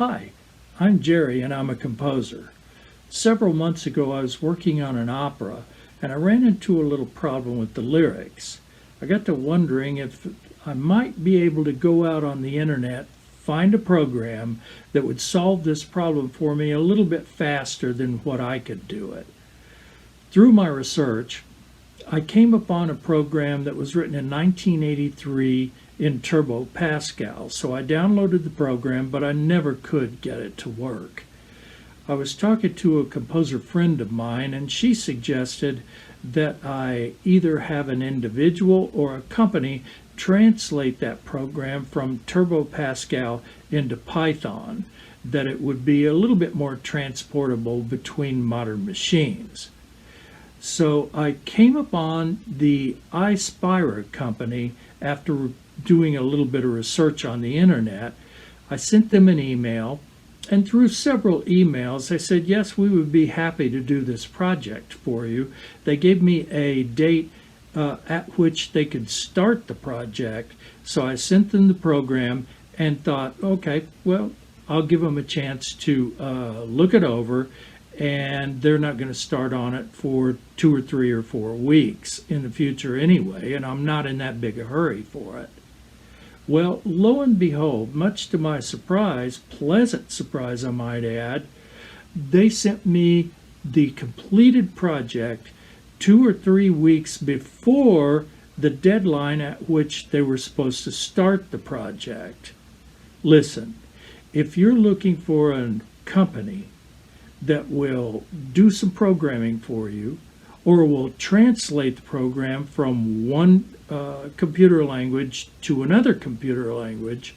Hi, I'm Jerry and I'm a composer. Several months ago I was working on an opera and I ran into a little problem with the lyrics. I got to wondering if I might be able to go out on the internet, find a program that would solve this problem for me a little bit faster than what I could do it. Through my research, I came upon a program that was written in 1983 in Turbo Pascal, so I downloaded the program, but I never could get it to work. I was talking to a composer friend of mine, and she suggested that I either have an individual or a company translate that program from Turbo Pascal into Python, that it would be a little bit more transportable between modern machines. So I came upon the Ispirer company after doing a little bit of research on the internet. I sent them an email, and through several emails I said, yes, we would be happy to do this project for you. They gave me a date at which they could start the project, so I sent them the program and thought, okay, well, I'll give them a chance to look it over, and they're not going to start on it for 2 or 3 or 4 weeks in the future anyway, and I'm not in that big a hurry for it. Well, lo and behold, much to my surprise, pleasant surprise I might add, they sent me the completed project 2 or 3 weeks before the deadline at which they were supposed to start the project. Listen, if you're looking for a company that will do some programming for you, or will translate the program from one computer language to another computer language,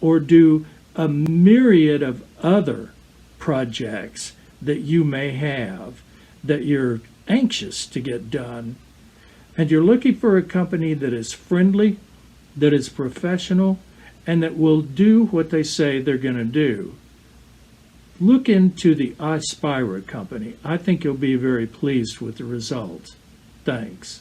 or do a myriad of other projects that you may have that you're anxious to get done, and you're looking for a company that is friendly, that is professional, and that will do what they say they're going to do, look into the Ispirer company. I think you'll be very pleased with the results. Thanks.